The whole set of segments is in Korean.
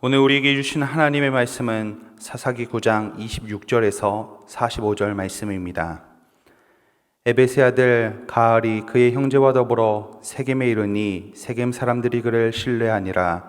오늘 우리에게 주신 하나님의 말씀은 사사기 9장 26절에서 45절 말씀입니다. 에벳의 아들 가알이 그의 형제와 더불어 세겜에 이르니 세겜 사람들이 그를 신뢰하니라.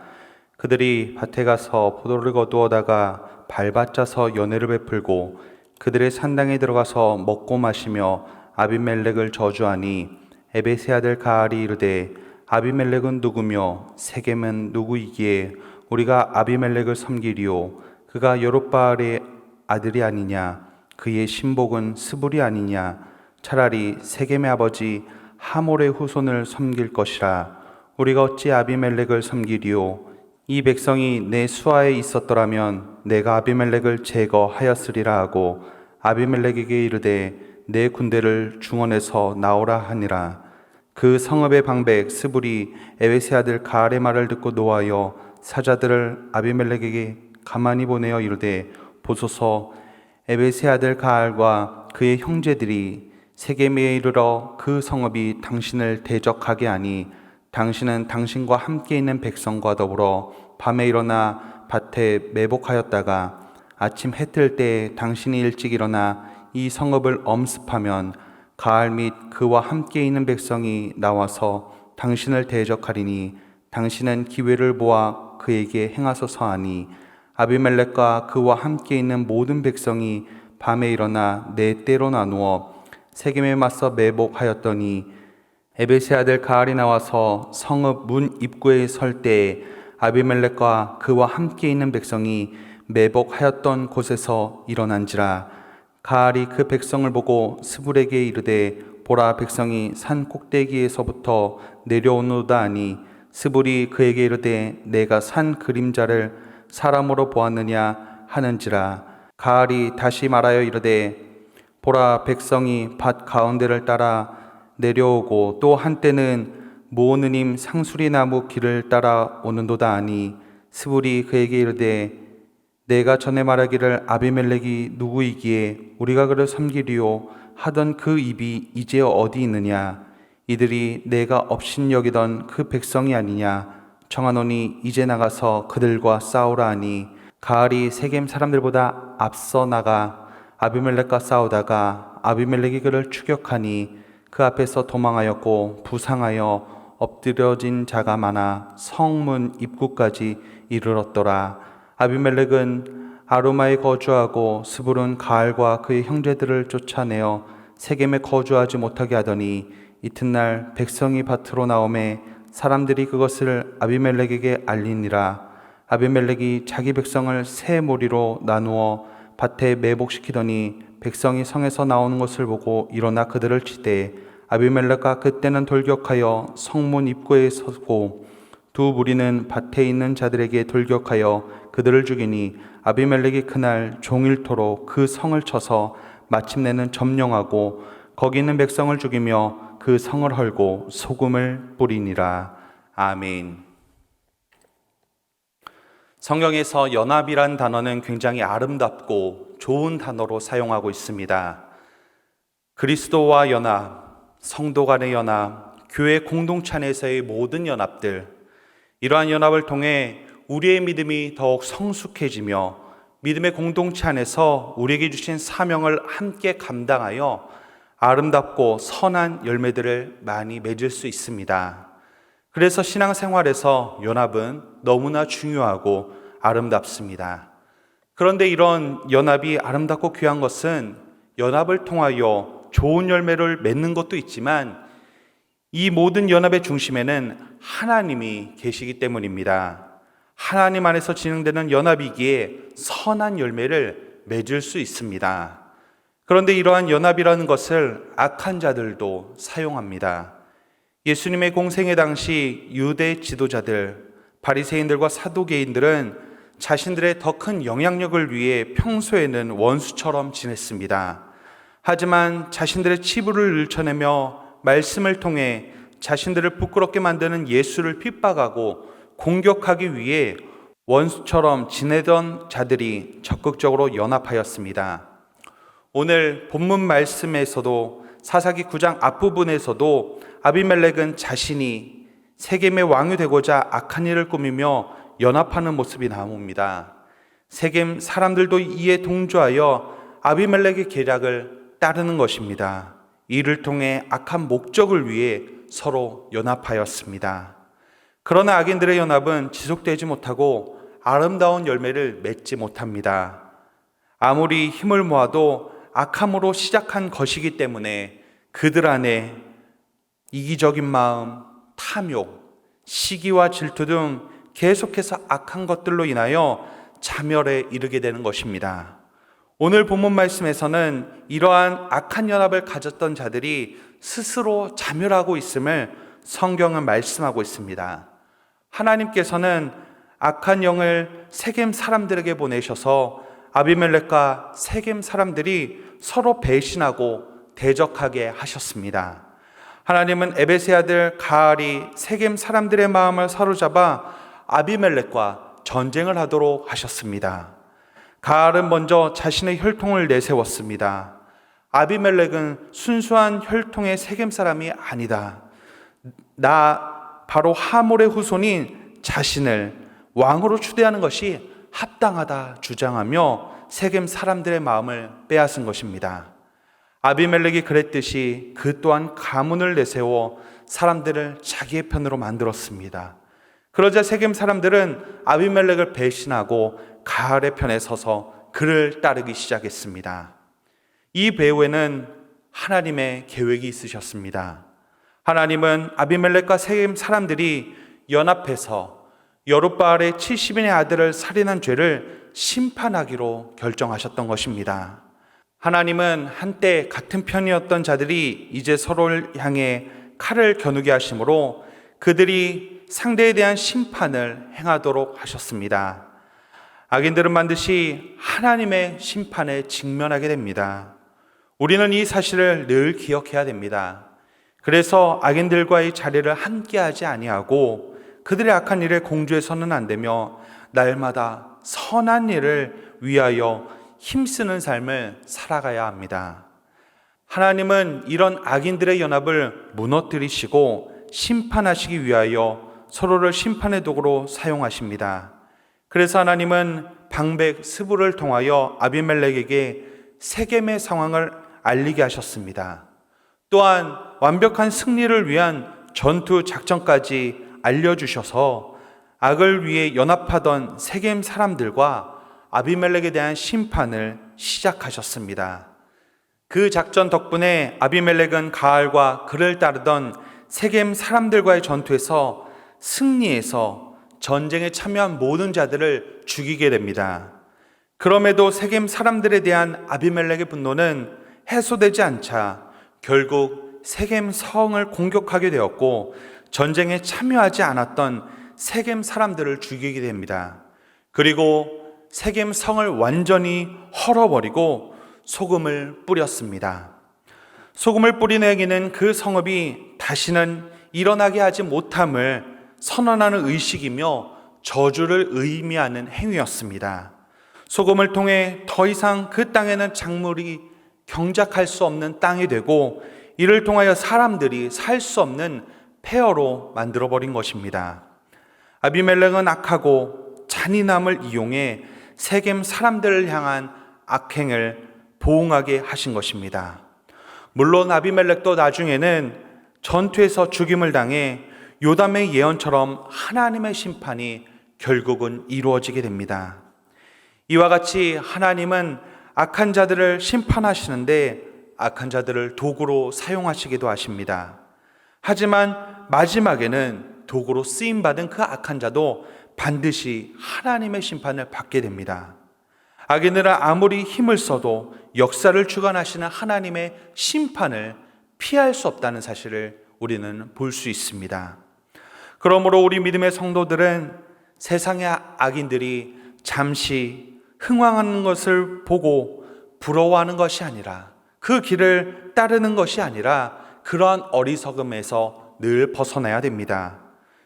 그들이 밭에 가서 포도를 거두어다가 발받자서 연회를 베풀고 그들의 산당에 들어가서 먹고 마시며 아비멜렉을 저주하니 에벳의 아들 가알이 이르되 아비멜렉은 누구며 세겜은 누구이기에 우리가 아비멜렉을 섬기리오. 그가 여룹바알의 아들이 아니냐. 그의 신복은 스불이 아니냐. 차라리 세겜의 아버지 하몰의 후손을 섬길 것이라. 우리가 어찌 아비멜렉을 섬기리오. 이 백성이 내 수하에 있었더라면 내가 아비멜렉을 제거하였으리라 하고 아비멜렉에게 이르되 내 군대를 중원에서 나오라 하니라. 그 성읍의 방백 스불이 에벳의 아들 가알의 말을 듣고 노하여 사자들을 아비멜렉에게 가만히 보내어 이르되 보소서, 에벳의 아들 가알과 그의 형제들이 세겜에 이르러 그 성읍이 당신을 대적하게 하니 당신은 당신과 함께 있는 백성과 더불어 밤에 일어나 밭에 매복하였다가 아침 해 뜰 때 당신이 일찍 일어나 이 성읍을 엄습하면 가알 및 그와 함께 있는 백성이 나와서 당신을 대적하리니 당신은 기회를 보아 그에게 행하소서 하니 아비멜렉과 그와 함께 있는 모든 백성이 밤에 일어나 네 때로 나누어 세겜에 맞서 매복하였더니 에벳의 아들 가알이 나와서 성읍 문 입구에 설 때에 아비멜렉과 그와 함께 있는 백성이 매복하였던 곳에서 일어난지라. 가알이 그 백성을 보고 스불에게 이르되 보라, 백성이 산 꼭대기에서부터 내려오노다 하니 스불이 그에게 이르되 내가 산 그림자를 사람으로 보았느냐 하는지라. 가알이 다시 말하여 이르되 보라, 백성이 밭 가운데를 따라 내려오고 또 한때는 모느님 상수리 나무 길을 따라 오는도다 하니 스불이 그에게 이르되 내가 전에 말하기를 아비멜렉이 누구이기에 우리가 그를 섬기리오 하던 그 입이 이제 어디 있느냐. 이들이 내가 업신여기던 그 백성이 아니냐. 청하노니 이제 나가서 그들과 싸우라 하니 가알이 세겜 사람들보다 앞서 나가 아비멜렉과 싸우다가 아비멜렉이 그를 추격하니 그 앞에서 도망하였고 부상하여 엎드려진 자가 많아 성문 입구까지 이르렀더라. 아비멜렉은 아루마에 거주하고 스불은 가알과 그의 형제들을 쫓아내어 세겜에 거주하지 못하게 하더니 이튿날 백성이 밭으로 나오매 사람들이 그것을 아비멜렉에게 알리니라. 아비멜렉이 자기 백성을 세 무리로 나누어 밭에 매복시키더니 백성이 성에서 나오는 것을 보고 일어나 그들을 치되 아비멜렉과 그때는 돌격하여 성문 입구에 서고 두 무리는 밭에 있는 자들에게 돌격하여 그들을 죽이니 아비멜렉이 그날 종일토록 그 성을 쳐서 마침내는 점령하고 거기 있는 백성을 죽이며 그 성을 헐고 소금을 뿌리니라. 아멘. 성경에서 연합이란 단어는 굉장히 아름답고 좋은 단어로 사용하고 있습니다. 그리스도와 연합, 성도 간의 연합, 교회 공동체 안에서의 모든 연합들, 이러한 연합을 통해 우리의 믿음이 더욱 성숙해지며 믿음의 공동체 안에서 우리에게 주신 사명을 함께 감당하여 아름답고 선한 열매들을 많이 맺을 수 있습니다. 그래서 신앙생활에서 연합은 너무나 중요하고 아름답습니다. 그런데 이런 연합이 아름답고 귀한 것은 연합을 통하여 좋은 열매를 맺는 것도 있지만 이 모든 연합의 중심에는 하나님이 계시기 때문입니다. 하나님 안에서 진행되는 연합이기에 선한 열매를 맺을 수 있습니다. 그런데 이러한 연합이라는 것을 악한 자들도 사용합니다. 예수님의 공생애 당시 유대 지도자들, 바리새인들과 사두개인들은 자신들의 더 큰 영향력을 위해 평소에는 원수처럼 지냈습니다. 하지만 자신들의 치부를 늘쳐내며 말씀을 통해 자신들을 부끄럽게 만드는 예수를 핍박하고 공격하기 위해 원수처럼 지내던 자들이 적극적으로 연합하였습니다. 오늘 본문 말씀에서도 사사기 9장 앞부분에서도 아비멜렉은 자신이 세겜의 왕이 되고자 악한 일을 꾸미며 연합하는 모습이 나옵니다. 세겜 사람들도 이에 동조하여 아비멜렉의 계략을 따르는 것입니다. 이를 통해 악한 목적을 위해 서로 연합하였습니다. 그러나 악인들의 연합은 지속되지 못하고 아름다운 열매를 맺지 못합니다. 아무리 힘을 모아도 악함으로 시작한 것이기 때문에 그들 안에 이기적인 마음, 탐욕, 시기와 질투 등 계속해서 악한 것들로 인하여 자멸에 이르게 되는 것입니다. 오늘 본문 말씀에서는 이러한 악한 연합을 가졌던 자들이 스스로 자멸하고 있음을 성경은 말씀하고 있습니다. 하나님께서는 악한 영을 세겜 사람들에게 보내셔서 아비멜렉과 세겜 사람들이 서로 배신하고 대적하게 하셨습니다. 하나님은 에벳의 아들 가알이 세겜 사람들의 마음을 사로잡아 아비멜렉과 전쟁을 하도록 하셨습니다. 가알은 먼저 자신의 혈통을 내세웠습니다. 아비멜렉은 순수한 혈통의 세겜 사람이 아니다. 나 바로 하몰의 후손인 자신을 왕으로 추대하는 것이 합당하다 주장하며 세겜 사람들의 마음을 빼앗은 것입니다. 아비멜렉이 그랬듯이 그 또한 가문을 내세워 사람들을 자기의 편으로 만들었습니다. 그러자 세겜 사람들은 아비멜렉을 배신하고 가알의 편에 서서 그를 따르기 시작했습니다. 이 배후에는 하나님의 계획이 있으셨습니다. 하나님은 아비멜렉과 세겜 사람들이 연합해서 여룻바알의 70인의 아들을 살인한 죄를 심판하기로 결정하셨던 것입니다. 하나님은 한때 같은 편이었던 자들이 이제 서로를 향해 칼을 겨누게 하심으로 그들이 상대에 대한 심판을 행하도록 하셨습니다. 악인들은 반드시 하나님의 심판에 직면하게 됩니다. 우리는 이 사실을 늘 기억해야 됩니다. 그래서 악인들과의 자리를 함께하지 아니하고 그들의 악한 일에 공주해서는 안 되며 날마다 선한 일을 위하여 힘쓰는 삶을 살아가야 합니다. 하나님은 이런 악인들의 연합을 무너뜨리시고 심판하시기 위하여 서로를 심판의 도구로 사용하십니다. 그래서 하나님은 방백 스불을 통하여 아비멜렉에게 세겜의 상황을 알리게 하셨습니다. 또한 완벽한 승리를 위한 전투 작전까지 알려주셔서 악을 위해 연합하던 세겜 사람들과 아비멜렉에 대한 심판을 시작하셨습니다. 그 작전 덕분에 아비멜렉은 가알과 그를 따르던 세겜 사람들과의 전투에서 승리해서 전쟁에 참여한 모든 자들을 죽이게 됩니다. 그럼에도 세겜 사람들에 대한 아비멜렉의 분노는 해소되지 않자 결국 세겜 성을 공격하게 되었고 전쟁에 참여하지 않았던 세겜 사람들을 죽이게 됩니다. 그리고 세겜 성을 완전히 헐어버리고 소금을 뿌렸습니다. 소금을 뿌린 행위는 그 성읍이 다시는 일어나게 하지 못함을 선언하는 의식이며 저주를 의미하는 행위였습니다. 소금을 통해 더 이상 그 땅에는 작물이 경작할 수 없는 땅이 되고 이를 통하여 사람들이 살 수 없는 폐허로 만들어버린 것입니다. 아비멜렉은 악하고 잔인함을 이용해 세겜 사람들을 향한 악행을 보응하게 하신 것입니다. 물론 아비멜렉도 나중에는 전투에서 죽임을 당해 요담의 예언처럼 하나님의 심판이 결국은 이루어지게 됩니다. 이와 같이 하나님은 악한 자들을 심판하시는데 악한 자들을 도구로 사용하시기도 하십니다. 하지만 마지막에는 도구로 쓰임받은 그 악한 자도 반드시 하나님의 심판을 받게 됩니다. 악인들은 아무리 힘을 써도 역사를 주관하시는 하나님의 심판을 피할 수 없다는 사실을 우리는 볼 수 있습니다. 그러므로 우리 믿음의 성도들은 세상의 악인들이 잠시 흥황하는 것을 보고 부러워하는 것이 아니라 그 길을 따르는 것이 아니라 그러한 어리석음에서 늘 벗어나야 됩니다.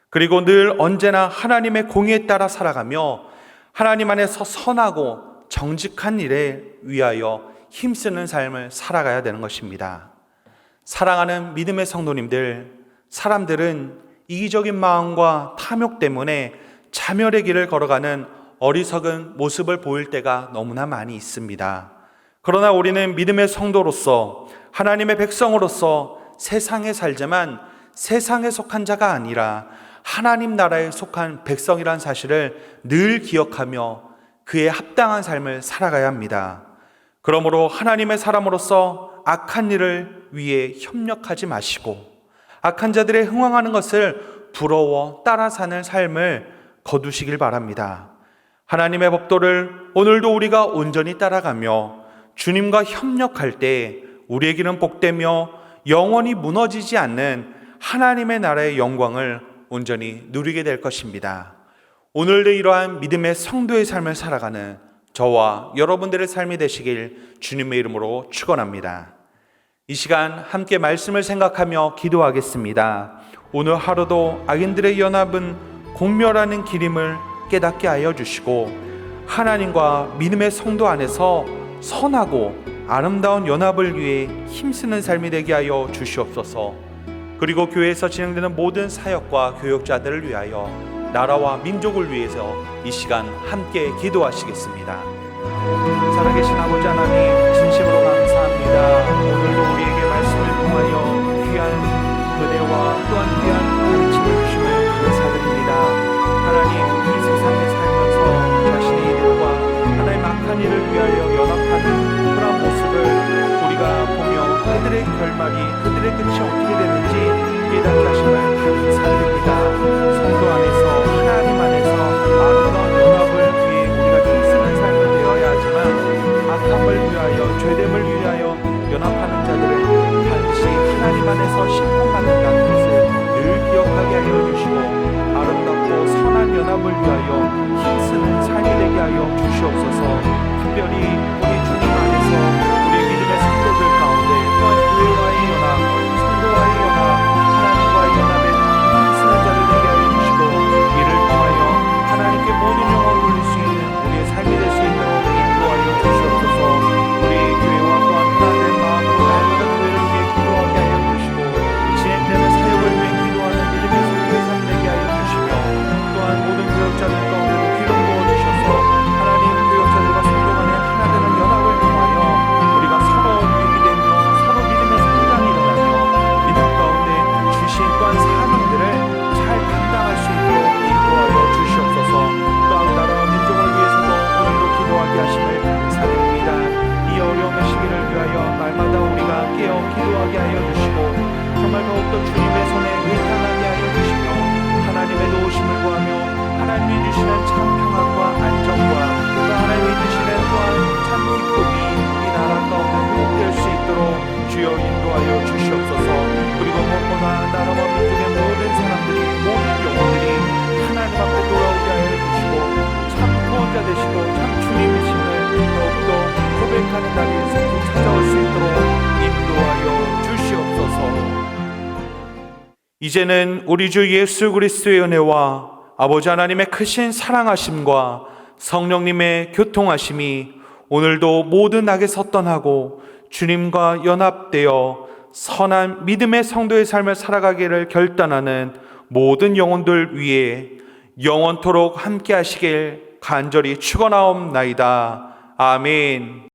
그리고 늘 언제나 하나님의 공의에 따라 살아가며 하나님 안에서 선하고 정직한 일에 위하여 힘쓰는 삶을 살아가야 되는 것입니다. 사랑하는 믿음의 성도님들, 사람들은 이기적인 마음과 탐욕 때문에 자멸의 길을 걸어가는 어리석은 모습을 보일 때가 너무나 많이 있습니다. 그러나 우리는 믿음의 성도로서, 하나님의 백성으로서 세상에 살지만 세상에 속한 자가 아니라 하나님 나라에 속한 백성이란 사실을 늘 기억하며 그에 합당한 삶을 살아가야 합니다. 그러므로 하나님의 사람으로서 악한 일을 위해 협력하지 마시고 악한 자들의 흥황하는 것을 부러워 따라 사는 삶을 거두시길 바랍니다. 하나님의 법도를 오늘도 우리가 온전히 따라가며 주님과 협력할 때 우리에게는 복되며 영원히 무너지지 않는 하나님의 나라의 영광을 온전히 누리게 될 것입니다. 오늘도 이러한 믿음의 성도의 삶을 살아가는 저와 여러분들의 삶이 되시길 주님의 이름으로 축원합니다. 이 시간 함께 말씀을 생각하며 기도하겠습니다. 오늘 하루도 악인들의 연합은 공멸하는 길임을 깨닫게 하여 주시고 하나님과 믿음의 성도 안에서 선하고 아름다운 연합을 위해 힘쓰는 삶이 되게 하여 주시옵소서. 그리고 교회에서 진행되는 모든 사역과 교역자들을 위하여 나라와 민족을 위해서 이 시간 함께 기도하시겠습니다. 살아계신 아버지 하나님, 진심으로 감사합니다. 오늘도 우리에게 말씀을 통하여 귀한 은혜와 또한 귀한 가르침을 주심을 감사드립니다. 하나님, 이 세상에 살면서 자신의 일과 하나님 악한 일을 위하여 연합하는 그런 모습을 우리가 보며 그들의 결말이, 그들의 끝이 어떻게 되는지 깨닫게 하심을 감사드립니다. 성도 안에서, 하나님 안에서 아름다운 연합을 위해 우리가 힘쓰는 삶을 되어야 하지만 악함을 위하여, 죄됨을 위하여 연합하는 자들은 반드시 하나님 안에서 심판받는다는 것을 늘 기억하게 하여 주시고 아름답고 선한 연합을 위하여 힘쓰는 삶이 되게 하여 주시옵소서. 특별히 우리 주님 안에서 우리 믿음의 성도들 가운데 또한 교회와의 연합, 성도와의 연합, 하나님과의 연합에 힘쓰는 자를 되게 하여 주시고 이를 통하여 하나님께 모든 영광을 돌릴 수 있는 우리의 삶이 될 수 있도록 인도하여 주시옵소서. 우리 교회와 또한 하나된 마음으로 날마다 교회를 위해 기도하게 하여 주시고 진행되는 사역을 위해 기도하는 믿음의 성도의 삶 되게 하여 주시며 또한 모든 교역자들 가운데도 기름 부어주셔서 하나님 교역자들과 성도 간의 하나 되는 연합을 통하여 우리가 서로 유익이 되며 서로 믿음의 성장이 일어나며 믿음 가운데 주신 또한 사명들을 잘 감당할 수 있도록 인도하여 주시옵소서. 또한 나라와 민족을 위해서도 오늘도 기도하게 하심을 감사드립니다. 이 어려움의 시기를 위하여 날마다 우리가 깨어 기도하게 하여 주시고 정말 더욱더 주님의 손에 의탁하게 하여 주시며 하나님의 도우심을 구하며 하나님이 주시는 참 평안과 안정과 또 하나님이 주시는 또한 참 기쁨이 이 나라 가운데 회복될 수 있도록 주여 인도하여 주시옵소서. 그리고 무엇보다 나라와 민족의 모든 사람들이, 모든 영혼들이 하나님 앞에 돌아오게 하여 주시고 참 구원자 되시고 참 주님이심을 더욱더 고백하는 날이 새로 찾아올 수 있도록 인도하여 주시옵소서. 이제는 우리 주 예수 그리스도의 은혜와 아버지 하나님의 크신 사랑하심과 성령님의 교통하심이 오늘도 모든 악에서 떠나고 주님과 연합되어 선한 믿음의 성도의 삶을 살아가기를 결단하는 모든 영혼들 위해 영원토록 함께 하시길 간절히 축원하옵나이다. 아멘.